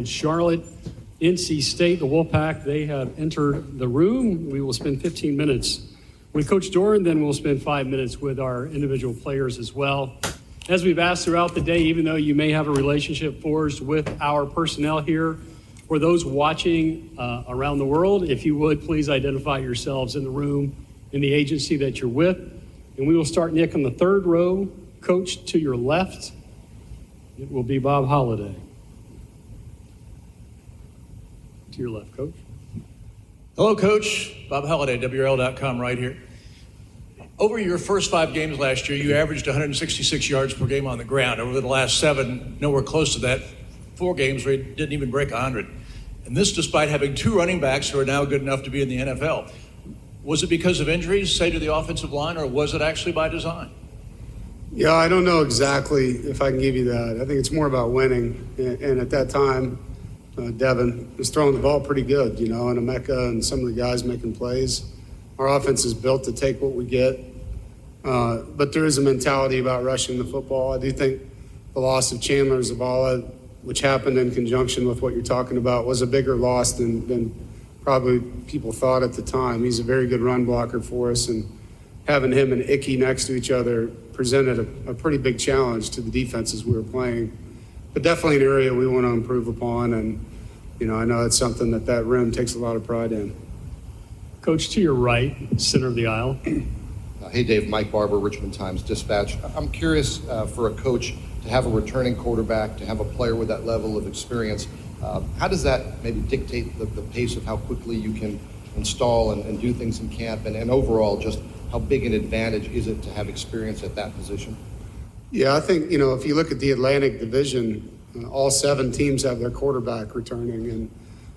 on Charlotte. NC State, the Wolfpack, they have entered the room. We will spend 15 minutes with Coach Doeren, then we'll spend 5 minutes with our individual players as well. As we've asked throughout the day, even though you may have a relationship forged with our personnel here, for those watching around the world, if you would, please identify yourselves in the room and the agency that you're with. And we will start, Nick, on the third row. Coach, to your left, it will be Bob Holliday. To your left, Coach. Hello, Coach. Bob Holliday, WRL.com right here. Over your first 5 games last year, you averaged 166 yards per game on the ground. Over the last 7, nowhere close to that. 4 games where you didn't even break 100. And this despite having 2 running backs who are now good enough to be in the NFL. Was it because of injuries, say, to the offensive line, or was it actually by design? Yeah, I don't know exactly if I can give you that. I think it's more about winning. And at that time, Devin was throwing the ball pretty good, and Emeka and some of the guys making plays. Our offense is built to take what we get. But there is a mentality about rushing the football. I do think the loss of Chandler Zavala, which happened in conjunction with what you're talking about, was a bigger loss than probably people thought at the time. He's a very good run blocker for us, and having him and Icky next to each other presented a pretty big challenge to the defenses we were playing. But definitely an area we want to improve upon, and I know it's something that room takes a lot of pride in. Coach, to your right, center of the aisle. Hey, Dave. Mike Barber, Richmond Times-Dispatch. I'm curious for a coach to have a returning quarterback, to have a player with that level of experience. How does that maybe dictate the pace of how quickly you can install and do things in camp, and overall just how big an advantage is it to have experience at that position? Yeah, I think, if you look at the Atlantic Division, all 7 teams have their quarterback returning. And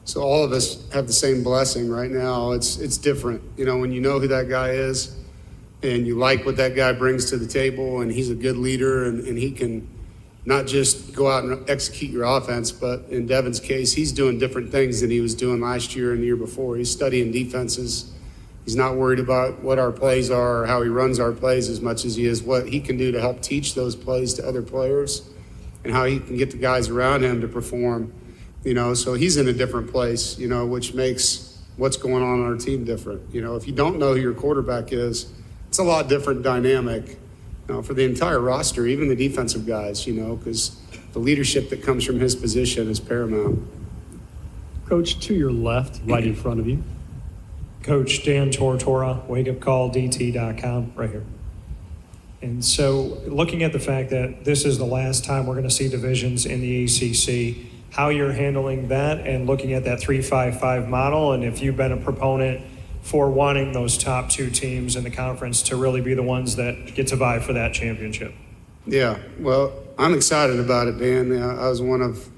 so all of us have the same blessing right now. It's different, when you know who that guy is and you like what that guy brings to the table, and he's a good leader, and he can not just go out and execute your offense, but in Devin's case, he's doing different things than he was doing last year and the year before. He's studying defenses. He's not worried about what our plays are or how he runs our plays as much as he is what he can do to help teach those plays to other players and how he can get the guys around him to perform, So he's in a different place, which makes what's going on our team different. If you don't know who your quarterback is, it's a lot different dynamic for the entire roster, even the defensive guys, because the leadership that comes from his position is paramount. Coach, to your left, right in front of you. Coach Dan Tortora, wakeupcalldt.com, right here. And so looking at the fact that this is the last time we're going to see divisions in the ACC, how you're handling that and looking at that 3-5-5 model, and if you've been a proponent for wanting those top 2 teams in the conference to really be the ones that get to vie for that championship. Yeah, well, I'm excited about it, Dan. I was one of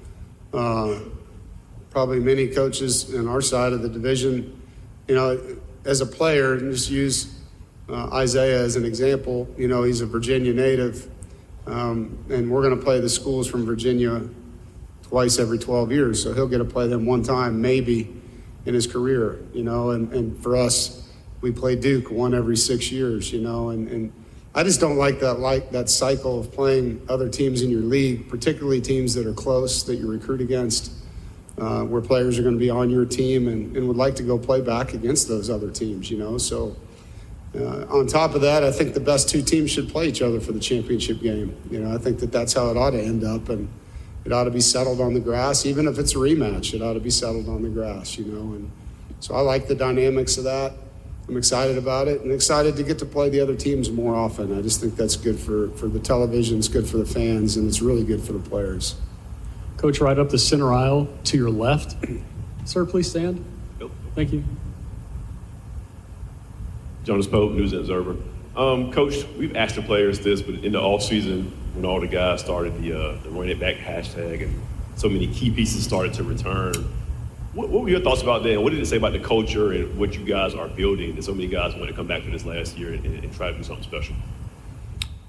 probably many coaches in our side of the division. As a player, and just use Isaiah as an example, he's a Virginia native, and we're going to play the schools from Virginia twice every 12 years, so he'll get to play them one time maybe in his career, and for us, we play Duke one every 6 years, and I just don't like that cycle of playing other teams in your league, particularly teams that are close that you recruit against. Where players are going to be on your team and would like to go play back against those other teams, So on top of that, I think the best 2 teams should play each other for the championship game. I think that's how it ought to end up, and it ought to be settled on the grass. Even if it's a rematch, it ought to be settled on the grass, And so I like the dynamics of that. I'm excited about it and excited to get to play the other teams more often. I just think that's good for the television, it's good for the fans, and it's really good for the players. Coach, right up the center aisle to your left. Sir, please stand. Yep. Thank you. Jonas Pope, News and Observer. Coach, we've asked the players this, but in the offseason, when all the guys started the run it back hashtag and so many key pieces started to return, what were your thoughts about that? And what did it say about the culture and what you guys are building that so many guys want to come back for this last year and try to do something special?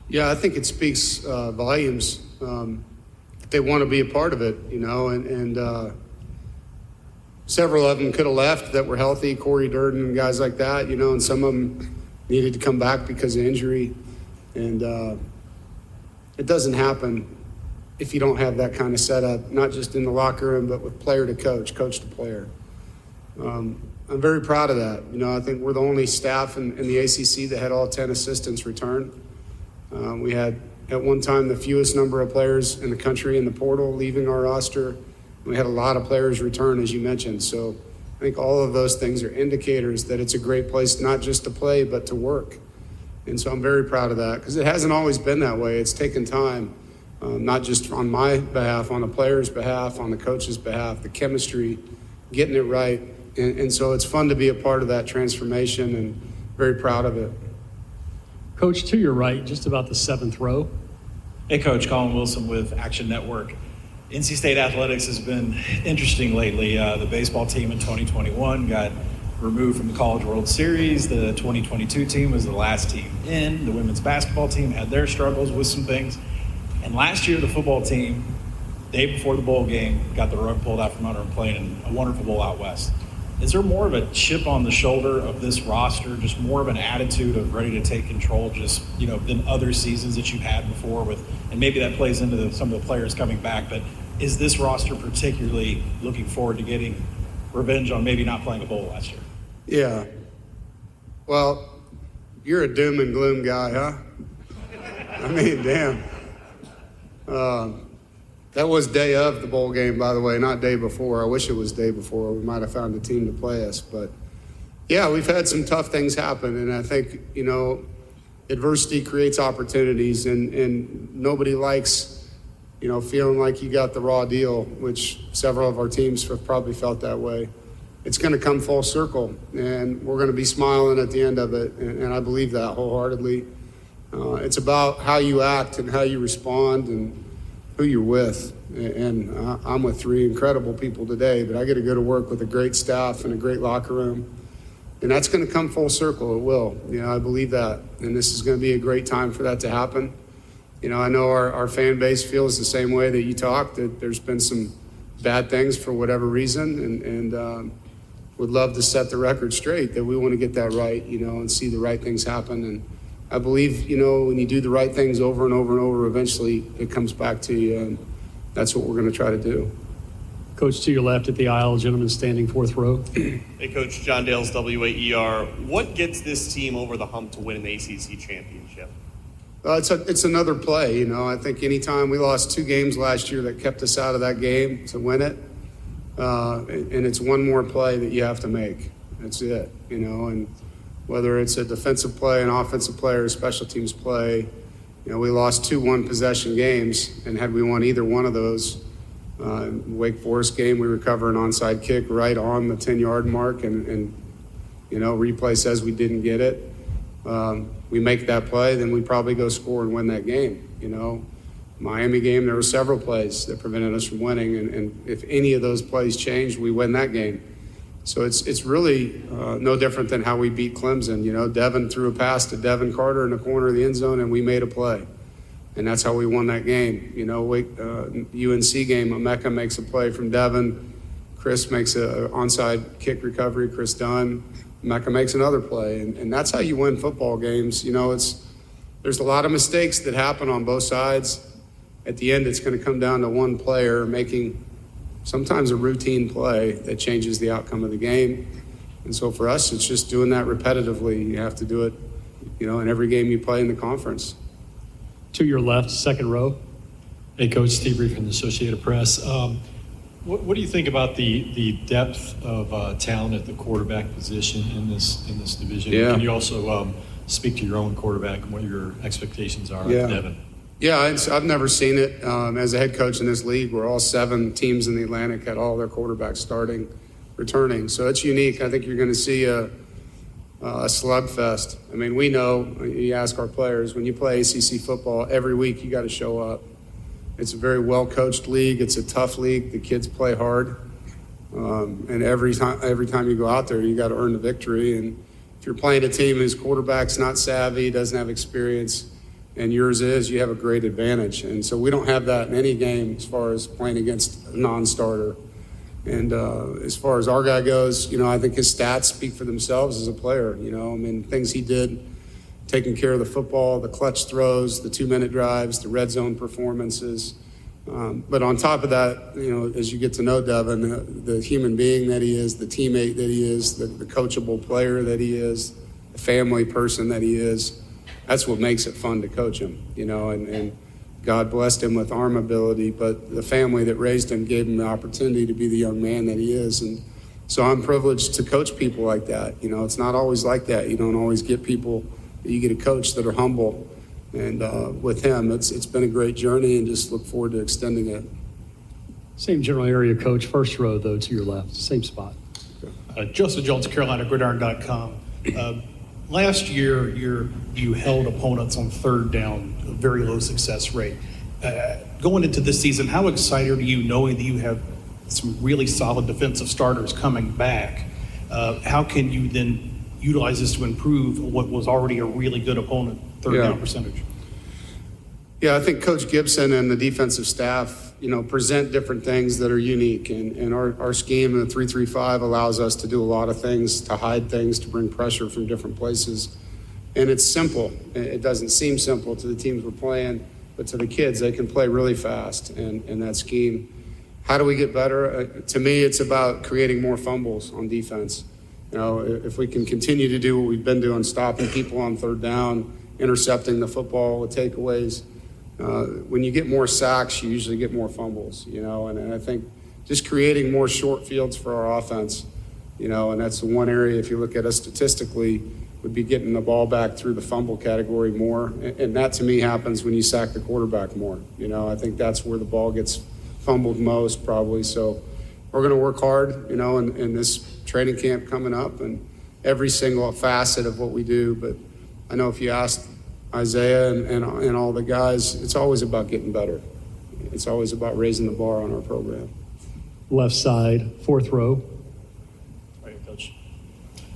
Yeah, I think it speaks volumes. They want to be a part of it, and several of them could have left that were healthy, Corey Durden and guys like that, and some of them needed to come back because of injury. And it doesn't happen if you don't have that kind of setup, not just in the locker room, but with player to coach, coach to player. I'm very proud of that. I think we're the only staff in the ACC that had all 10 assistants return. We had, at one time, the fewest number of players in the country in the portal leaving our roster. We had a lot of players return, as you mentioned. So I think all of those things are indicators that it's a great place not just to play, but to work. And so I'm very proud of that because it hasn't always been that way. It's taken time, not just on my behalf, on the players' behalf, on the coach's behalf, the chemistry, getting it right. And so it's fun to be a part of that transformation and very proud of it. Coach, to your right, just about the seventh row. Hey, Coach, Colin Wilson with Action Network. NC State athletics has been interesting lately. The baseball team in 2021 got removed from the College World Series. The 2022 team was the last team in. The women's basketball team had their struggles with some things. And last year, the football team, day before the bowl game, got the rug pulled out from under them playing in a wonderful bowl out west. Is there more of a chip on the shoulder of this roster, just more of an attitude of ready to take control, just, than other seasons that you've had before with, and maybe that plays into some of the players coming back, but is this roster particularly looking forward to getting revenge on maybe not playing a bowl last year? Yeah. Well, you're a doom and gloom guy, huh? I mean, damn. That was day of the bowl game, by the way, not day before. I wish it was day before. We might have found a team to play us. But, yeah, we've had some tough things happen. And I think, adversity creates opportunities. And nobody likes, feeling like you got the raw deal, which several of our teams have probably felt that way. It's going to come full circle. And we're going to be smiling at the end of it. And I believe that wholeheartedly. It's about how you act and how you respond and who you're with. And I'm with three incredible people today, but I get to go to work with a great staff and a great locker room. And that's going to come full circle. It will. I believe that. And this is going to be a great time for that to happen. I know our fan base feels the same way that you talked, that there's been some bad things for whatever reason. And would love to set the record straight that we want to get that right, and see the right things happen. And I believe, when you do the right things over and over and over, eventually it comes back to you, and that's what we're going to try to do. Coach, to your left at the aisle, gentleman standing fourth row. Hey, Coach, John Dales, WAER. What gets this team over the hump to win an ACC championship? It's another play, I think anytime we lost 2 games last year that kept us out of that game to win it, and it's one more play that you have to make. That's it, and whether it's a defensive play, an offensive play, or a special teams play. We lost 2 one-possession games, and had we won either one of those, Wake Forest game, we recover an onside kick right on the 10-yard mark, and replay says we didn't get it. We make that play, then we probably go score and win that game. Miami game, there were several plays that prevented us from winning, and if any of those plays changed, we win that game. So it's really no different than how we beat Clemson. Devin threw a pass to Devin Carter in the corner of the end zone, and we made a play. And that's how we won that game. UNC game, Emeka makes a play from Devin. Chris makes an onside kick recovery, Chris Dunn. Emeka makes another play. And that's how you win football games. There's a lot of mistakes that happen on both sides. At the end, it's going to come down to one player making sometimes a routine play that changes the outcome of the game. And so for us, it's just doing that repetitively. You have to do it, in every game you play in the conference. To your left, second row. Hey, Coach, Steve Reed from the Associated Press. What do you think about the depth of talent at the quarterback position in this division? Yeah. Can you also speak to your own quarterback and what your expectations are Yeah. of Devin? Yeah, I've never seen it. As a head coach in this league, where all 7 teams in the Atlantic had all their quarterbacks returning. So it's unique. I think you're going to see a slugfest. I mean, we know, you ask our players, when you play ACC football, every week you got to show up. It's a very well-coached league. It's a tough league. The kids play hard. And every time you go out there, you got to earn the victory. And if you're playing a team whose quarterback's not savvy, doesn't have experience, and yours is, you have a great advantage. And so we don't have that in any game as far as playing against a non-starter. And as far as our guy goes, I think his stats speak for themselves as a player. Things he did, taking care of the football, the clutch throws, the 2-minute drives, the red zone performances. But on top of that, as you get to know Devin, the human being that he is, the teammate that he is, the coachable player that he is, the family person that he is, that's what makes it fun to coach him, and God blessed him with arm ability, but the family that raised him gave him the opportunity to be the young man that he is. And so I'm privileged to coach people like that. It's not always like that. You don't always get people that you get a coach that are humble. And with him, it's been a great journey, and just look forward to extending it. Same general area coach, first row though, to your left, same spot. Joseph Jones, CarolinaGridiron.com. Last year, you held opponents on third down, a very low success rate. Going into this season, how excited are you knowing that you have some really solid defensive starters coming back? How can you then utilize this to improve what was already a really good opponent third down percentage? Yeah, I think Coach Gibson and the defensive staff, present different things that are unique. And our scheme in the 3-3-5 allows us to do a lot of things, to hide things, to bring pressure from different places. And it's simple. It doesn't seem simple to the teams we're playing, but to the kids, they can play really fast in that scheme. How do we get better? To me, it's about creating more fumbles on defense. If we can continue to do what we've been doing, stopping people on third down, intercepting the football with takeaways, when you get more sacks, you usually get more fumbles, and I think just creating more short fields for our offense, and that's the one area, if you look at us statistically, would be getting the ball back through the fumble category more. And that to me happens when you sack the quarterback more. I think that's where the ball gets fumbled most probably. So we're going to work hard, in this training camp coming up and every single facet of what we do. But I know if you ask Isaiah and all the guys, it's always about getting better. It's always about raising the bar on our program. Left side, fourth row. Right here, Coach.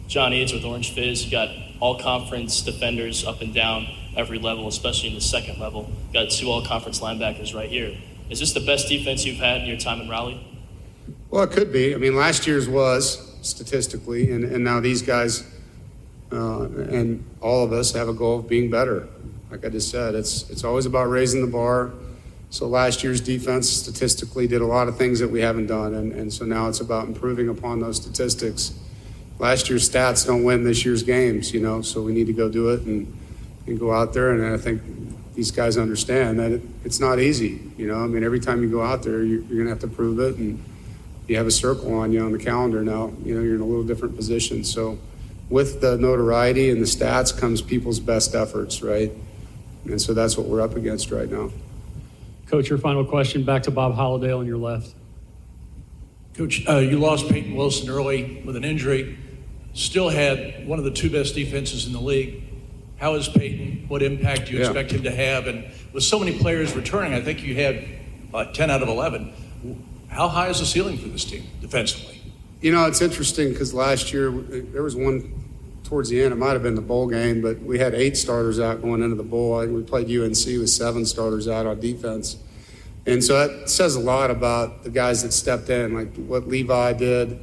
John Eads with Orange Fizz. You got all-conference defenders up and down every level, especially in the second level. Got 2 all-conference linebackers right here. Is this the best defense you've had in your time in Raleigh? Well, it could be. I mean, last year's was statistically, and now these guys and all of us have a goal of being better. Like I just said, it's always about raising the bar. So last year's defense statistically did a lot of things that we haven't done, and so now it's about improving upon those statistics. Last year's stats don't win this year's games, so we need to go do it and go out there. And I think these guys understand that it's not easy. Every time you go out there, you're going to have to prove it, and you have a circle on you on the calendar now. You're in a little different position. So with the notoriety and the stats comes people's best efforts, right? And so that's what we're up against right now. Coach, your final question, back to Bob Holliday on your left. Coach, you lost Peyton Wilson early with an injury, still had one of the 2 best defenses in the league. How is Peyton? What impact do you expect him to have? And with so many players returning, I think you had 10 out of 11. How high is the ceiling for this team defensively? It's interesting because last year there was one towards the end. It might have been the bowl game, but we had 8 starters out going into the bowl. I think we played UNC with 7 starters out on defense. And so that says a lot about the guys that stepped in, like what Levi did,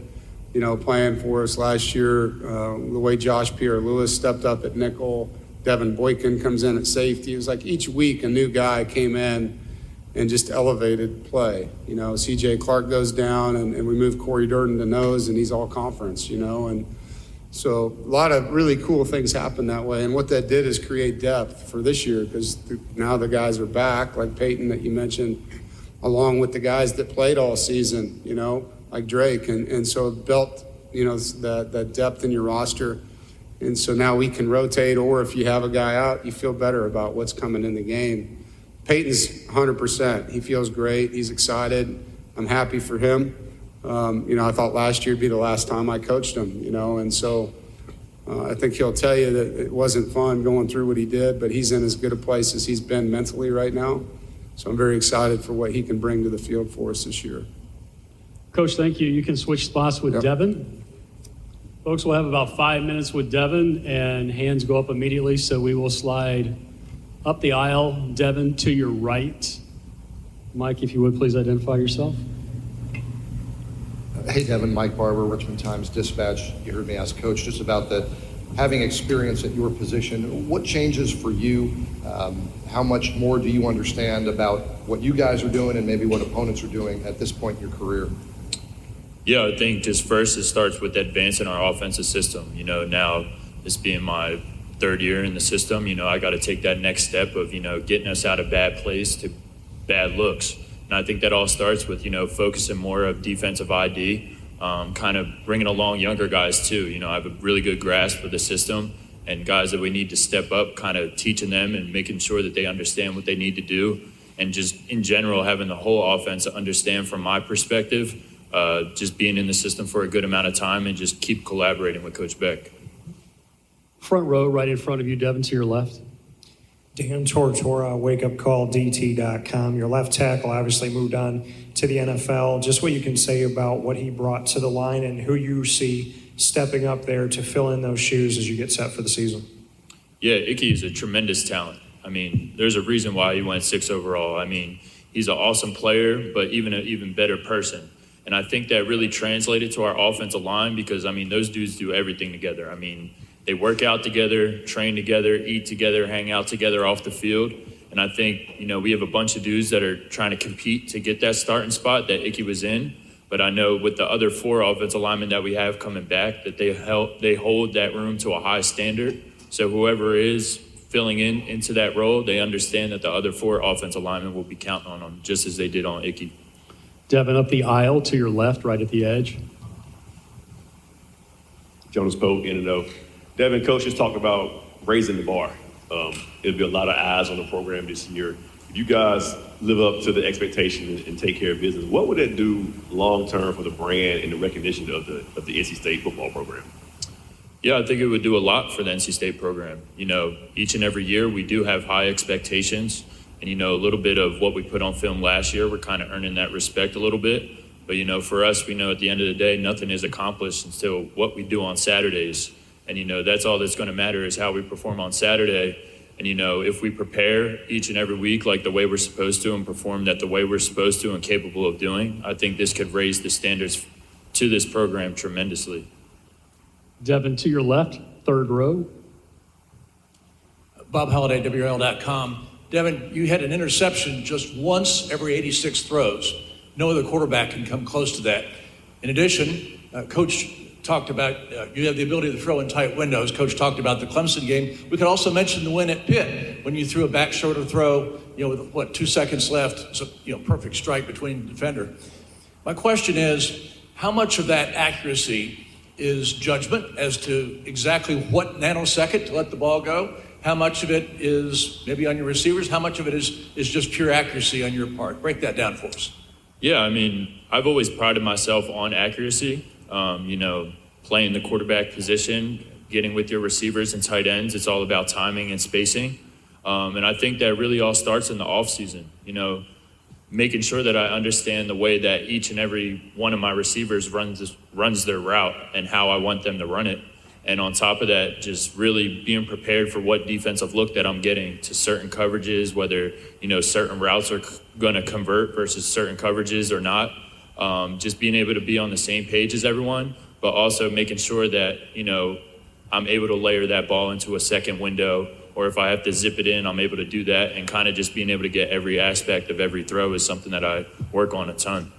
playing for us last year, the way Josh Pierre-Lewis stepped up at nickel, Devin Boykin comes in at safety. It was like each week a new guy came in and just elevated play. C.J. Clark goes down, and we move Corey Durden to nose, and he's all conference, and so a lot of really cool things happen that way. And what that did is create depth for this year, because now the guys are back, like Peyton that you mentioned, along with the guys that played all season, like Drake. And so it built, that depth in your roster. And so now we can rotate, or if you have a guy out, you feel better about what's coming in the game. Peyton's 100%. He feels great. He's excited. I'm happy for him. I thought last year would be the last time I coached him, and so I think he'll tell you that it wasn't fun going through what he did, but he's in as good a place as he's been mentally right now. So I'm very excited for what he can bring to the field for us this year. Coach, thank you. You can switch spots with Devin. Folks, we'll have about 5 minutes with Devin, and hands go up immediately, so we will slide up the aisle. Devin, to your right. Mike, if you would, please identify yourself. Hey, Devin, Mike Barber, Richmond Times-Dispatch. You heard me ask Coach just about the having experience at your position, what changes for you? How much more do you understand about what you guys are doing and maybe what opponents are doing at this point in your career? Yeah, I think just first it starts with advancing our offensive system. Now this being my third year in the system, I got to take that next step of, getting us out of bad plays to bad looks. And I think that all starts with, focusing more of defensive ID, kind of bringing along younger guys too. I have a really good grasp of the system and guys that we need to step up, kind of teaching them and making sure that they understand what they need to do. And just in general, having the whole offense understand from my perspective, just being in the system for a good amount of time and just keep collaborating with Coach Beck. Front row, right in front of you, Devin, to your left. Dan Tortora, wakeupcalldt.com. Your left tackle obviously moved on to the NFL. Just what you can say about what he brought to the line and who you see stepping up there to fill in those shoes as you get set for the season. Yeah, Icky is a tremendous talent. There's a reason why he went 6 overall. He's an awesome player, but even an even better person. And I think that really translated to our offensive line because, those dudes do everything together. They work out together, train together, eat together, hang out together off the field. And I think, we have a bunch of dudes that are trying to compete to get that starting spot that Icky was in. But I know with the other 4 offensive linemen that we have coming back that they hold that room to a high standard. So whoever is filling into that role, they understand that the other 4 offensive linemen will be counting on them just as they did on Icky. Devin, up the aisle to your left, right at the edge. Jonas Pope, in-and-out. Devin, Coach just talked about raising the bar. It'll be a lot of eyes on the program this year. If you guys live up to the expectation and take care of business, what would that do long-term for the brand and the recognition of the NC State football program? Yeah, I think it would do a lot for the NC State program. Each and every year we do have high expectations. And, a little bit of what we put on film last year, we're kind of earning that respect a little bit. But, for us, we know at the end of the day, nothing is accomplished until what we do on Saturdays. And, that's all that's going to matter is how we perform on Saturday. And, if we prepare each and every week like the way we're supposed to and perform that the way we're supposed to and capable of doing, I think this could raise the standards to this program tremendously. Devin, to your left, third row. Bob Halliday, WRL.com. Devin, you had an interception just once every 86 throws. No other quarterback can come close to that. In addition, Coach talked about you have the ability to throw in tight windows. Coach talked about the Clemson game. We could also mention the win at Pitt when you threw a back shoulder throw, with 2 seconds left. So, perfect strike between the defender. My question is, how much of that accuracy is judgment as to exactly what nanosecond to let the ball go? How much of it is maybe on your receivers? How much of it is just pure accuracy on your part? Break that down for us. Yeah, I've always prided myself on accuracy. Playing the quarterback position, getting with your receivers and tight ends, it's all about timing and spacing. And I think that really all starts in the offseason, making sure that I understand the way that each and every one of my receivers runs their route and how I want them to run it. And on top of that, just really being prepared for what defensive look that I'm getting to certain coverages, whether, certain routes are going to convert versus certain coverages or not. Just being able to be on the same page as everyone, but also making sure that, I'm able to layer that ball into a second window, or if I have to zip it in, I'm able to do that, and kind of just being able to get every aspect of every throw is something that I work on a ton.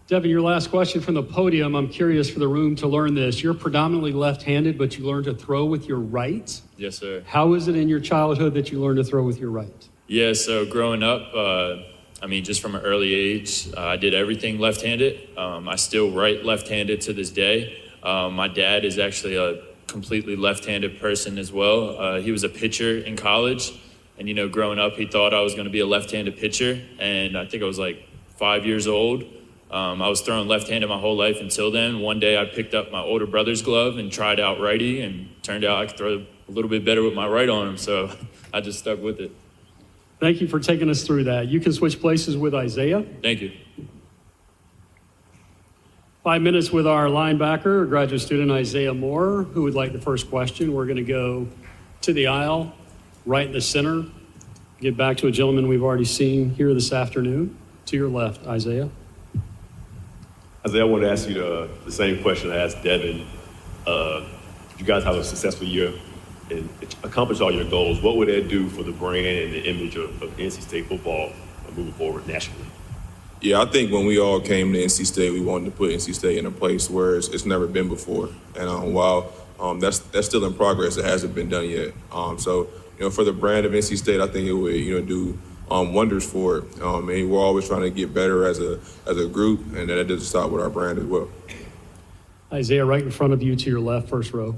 Devin, your last question from the podium. I'm curious for the room to learn this. You're predominantly left-handed, but you learned to throw with your right. Yes, sir. How is it in your childhood that you learned to throw with your right? Yeah, so growing up, just from an early age, I did everything left-handed. I still write left-handed to this day. My dad is actually a completely left-handed person as well. He was a pitcher in college, and, growing up, he thought I was going to be a left-handed pitcher, and I think I was like 5 years old. I was throwing left-handed my whole life until then. One day I picked up my older brother's glove and tried out righty, and turned out I could throw a little bit better with my right arm, so I just stuck with it. Thank you for taking us through that. You can switch places with Isaiah. Thank you. 5 minutes with our linebacker, graduate student Isaiah Moore, who would like the first question. We're going to go to the aisle, right in the center. Get back to a gentleman we've already seen here this afternoon. To your left, Isaiah. Isaiah, I want to ask you the same question I asked Devin. you guys have a successful year and accomplish all your goals, what would that do for the brand and the image of NC State football moving forward nationally? Yeah, I think when we all came to NC State, we wanted to put NC State in a place where it's never been before. And while that's still in progress, it hasn't been done yet. So, for the brand of NC State, I think it would, do wonders for it. And we're always trying to get better as a group, and that doesn't stop with our brand as well. Isaiah, right in front of you to your left, first row.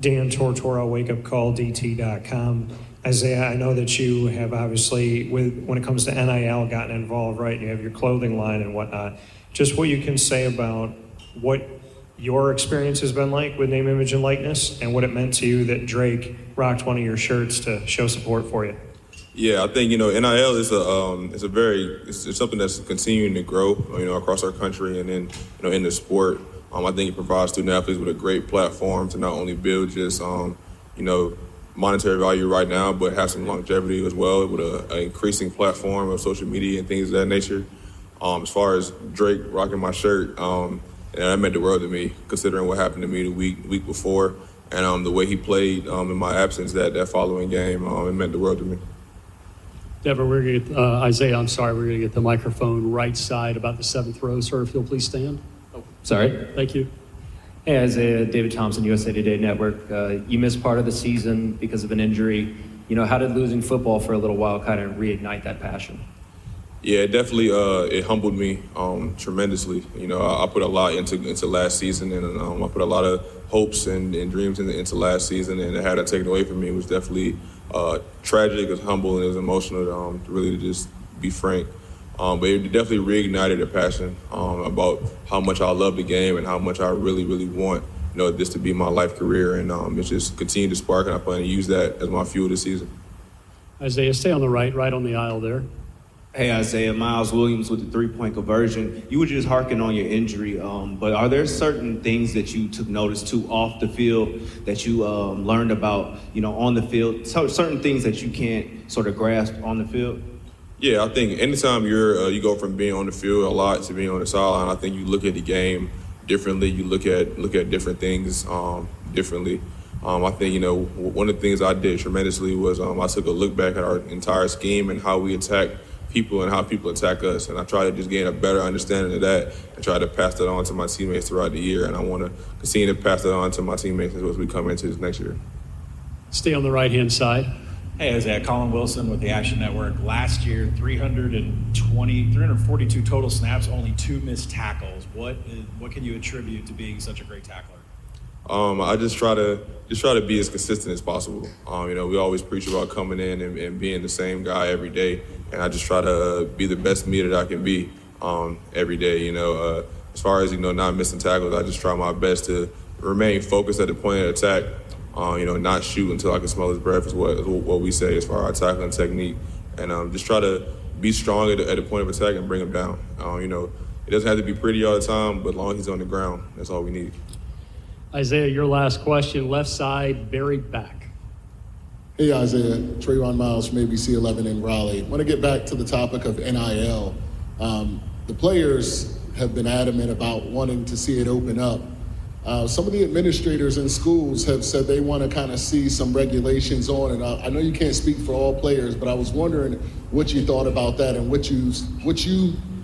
Dan Tortora, wakeupcalldt.com. Isaiah, I know that you have obviously, when it comes to NIL, gotten involved, right? You have your clothing line and whatnot. Just what you can say about what your experience has been like with name, image, and likeness, and what it meant to you that Drake rocked one of your shirts to show support for you. Yeah, I think NIL is it's something that's continuing to grow, across our country and then in the sport. I think it provides student athletes with a great platform to not only build just monetary value right now, but have some longevity as well with an increasing platform of social media and things of that nature. As far as Drake rocking my shirt, and that meant the world to me, considering what happened to me the week before, and the way he played in my absence that following game, it meant the world to me. Devin, we're going to get, Isaiah, I'm sorry, we're going to get the microphone right side about the seventh row. Sir, if you'll please stand. Oh, sorry. Thank you. Hey, Isaiah, David Thompson, USA Today Network. You missed part of the season because of an injury. How did losing football for a little while kind of reignite that passion? Yeah, it definitely it humbled me tremendously. I put a lot into last season, and I put a lot of hopes and dreams into last season, and to have that taken away from me was definitely tragic. It was humble and it was emotional to just be frank. But it definitely reignited a passion about how much I love the game and how much I really, really want this to be my life career, and it's just continued to spark, and I plan to use that as my fuel this season. Isaiah, stay on the right on the aisle there. Hey, Isaiah, Miles Williams with the three-point conversion. You were just harking on your injury, but are there certain things that you took notice to off the field that you learned about, on the field? So certain things that you can't sort of grasp on the field? Yeah, I think anytime you go from being on the field a lot to being on the sideline, I think you look at the game differently. You look at different things differently. I think one of the things I did tremendously was I took a look back at our entire scheme and how we attack people and how people attack us, and I try to just gain a better understanding of that and try to pass that on to my teammates throughout the year, and I want to continue to pass that on to my teammates as we come into this next year. Stay on the right-hand side. Hey, Isaiah, Colin Wilson with the Action Network. Last year, 342 total snaps, only 2 missed tackles. What can you attribute to being such a great tackler? I just try to be as consistent as possible. We always preach about coming in and being the same guy every day, and I just try to be the best me that I can be every day. As far as not missing tackles, I just try my best to remain focused at the point of attack. Not shoot until I can smell his breath is what we say as far as our tackling technique, and just try to be strong at the point of attack and bring him down. It doesn't have to be pretty all the time, but as long as he's on the ground, that's all we need. Isaiah, your last question, left side, buried back. Hey, Isaiah, Trayvon Miles from ABC 11 in Raleigh. I want to get back to the topic of NIL. The players have been adamant about wanting to see it open up. Some of the administrators in schools have said they want to kind of see some regulations on it. I know you can't speak for all players, but I was wondering what you thought about that and what you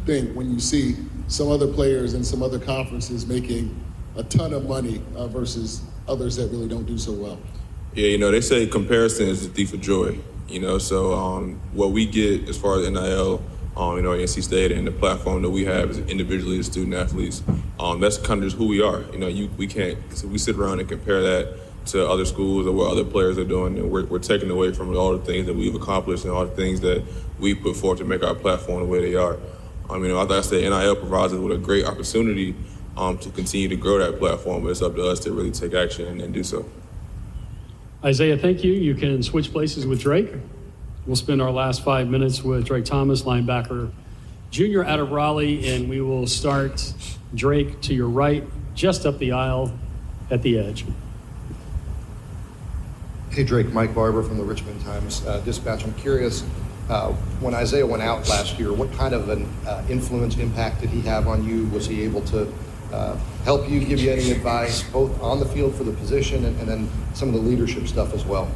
think when you see some other players in some other conferences making a ton of money versus others that really don't do so well. Yeah, they say comparison is the thief of joy. So what we get as far as NIL, NC State and the platform that we have as individually as student athletes, that's kind of just who we are. We can't. So we sit around and compare that to other schools or what other players are doing, and we're taking away from all the things that we've accomplished and all the things that we put forth to make our platform the way they are. I say NIL provides us with a great opportunity to continue to grow that platform, but it's up to us to really take action and do so. Isaiah, thank you. You can switch places with Drake. We'll spend our last 5 minutes with Drake Thomas, linebacker junior out of Raleigh, and we will start Drake to your right, just up the aisle at the edge. Hey, Drake, Mike Barber from the Richmond Times-Dispatch. I'm curious, when Isaiah went out last year, what kind of an influence, impact did he have on you? Was he able to help you, give you any advice, both on the field for the position and then some of the leadership stuff as well?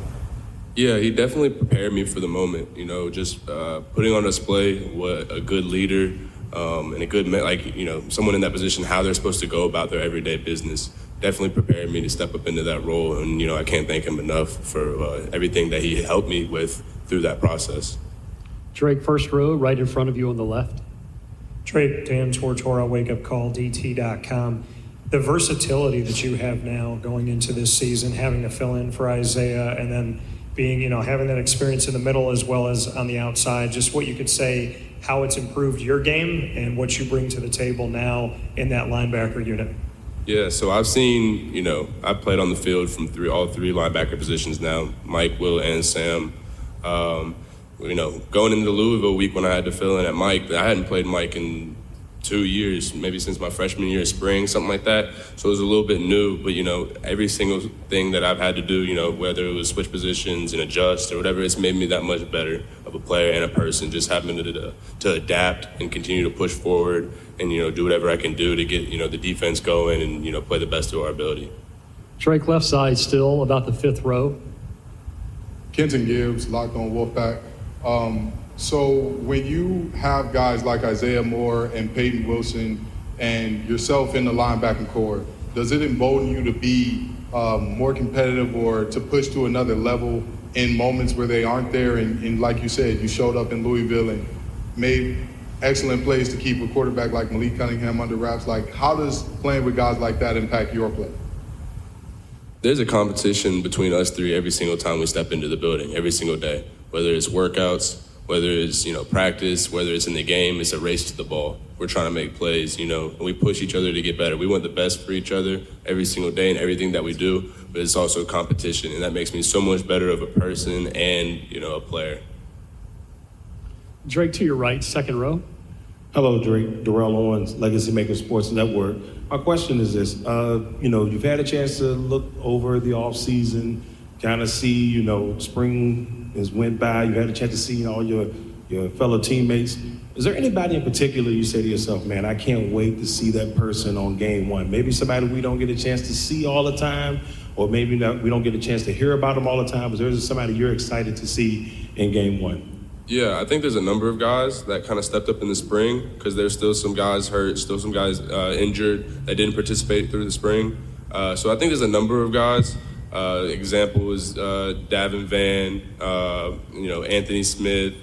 Yeah, he definitely prepared me for the moment. Just putting on display what a good leader and a good someone in that position, how they're supposed to go about their everyday business. Definitely prepared me to step up into that role, and I can't thank him enough for everything that he helped me with through that process. Drake, first row, right in front of you on the left. Drake, Dan Tortora, wakeupcalldt.com. The versatility that you have now going into this season, having to fill in for Isaiah, and then being, having that experience in the middle as well as on the outside, just what you could say, how it's improved your game and what you bring to the table now in that linebacker unit. Yeah, so I've seen, I've played on the field from all three linebacker positions now, Mike, Will, and Sam. Going into the Louisville week when I had to fill in at Mike, I hadn't played Mike in 2 years, maybe since my freshman year of spring, something like that. So it was a little bit new, but every single thing that I've had to do, whether it was switch positions and adjust or whatever, it's made me that much better of a player and a person, just having to adapt and continue to push forward and, do whatever I can do to get, the defense going and, play the best of our ability. Drake, left side still, about the fifth row. Kenton Gibbs, Locked On Wolfpack. So when you have guys like Isaiah Moore and Peyton Wilson and yourself in the linebacking core, does it embolden you to be more competitive or to push to another level in moments where they aren't there? And like you said, you showed up in Louisville and made excellent plays to keep a quarterback like Malik Cunningham under wraps. Like, how does playing with guys like that impact your play? There's a competition between us three every single time we step into the building, every single day. Whether it's workouts, whether it's, practice, whether it's in the game, it's a race to the ball. We're trying to make plays, and we push each other to get better. We want the best for each other every single day in everything that we do, but it's also a competition, and that makes me so much better of a person and, a player. Drake, to your right, second row. Hello, Drake. Darrell Owens, Legacy Maker Sports Network. My question is this. You've had a chance to look over the offseason, kind of see, spring has went by. You've had a chance to see all your fellow teammates. Is there anybody in particular you say to yourself, man, I can't wait to see that person on game one? Maybe somebody we don't get a chance to see all the time, or maybe we don't get a chance to hear about them all the time, but there's somebody you're excited to see in game one? Yeah, I think there's a number of guys that kind of stepped up in the spring because there's still some guys hurt, still some guys injured that didn't participate through the spring. So I think there's a number of guys. Example is Devin Van, Anthony Smith,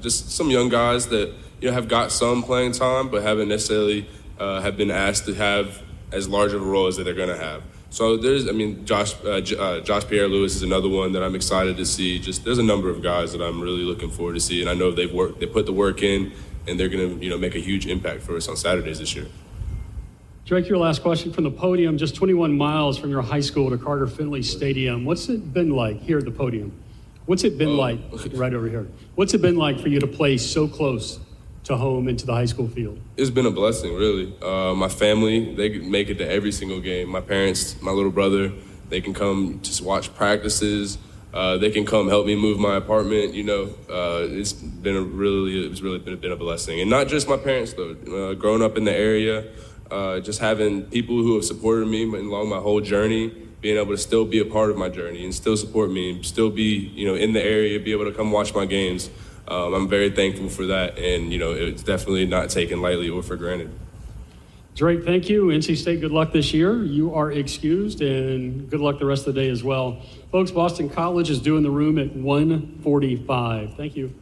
just some young guys that have got some playing time but haven't necessarily have been asked to have as large of a role as that they're going to have. So Josh Pierre-Louis is another one that I'm excited to see. Just there's a number of guys that I'm really looking forward to see, and I know they put the work in, and they're going to make a huge impact for us on Saturdays this year. Drake, your last question from the podium, just 21 miles from your high school to Carter Finley Stadium. What's it been like here at the podium? What's it been like, right over here? What's it been like for you to play so close to home into the high school field? It's been a blessing, really. My family, they make it to every single game. My parents, my little brother, they can come just watch practices. They can come help me move my apartment. It's been been a blessing. And not just my parents, though. Growing up in the area, just having people who have supported me along my whole journey, being able to still be a part of my journey and still support me and still be, in the area, be able to come watch my games. I'm very thankful for that, and, it's definitely not taken lightly or for granted. Drake, thank you. NC State, good luck this year. You are excused, and good luck the rest of the day as well. Folks, Boston College is due in the room at 1:45. Thank you.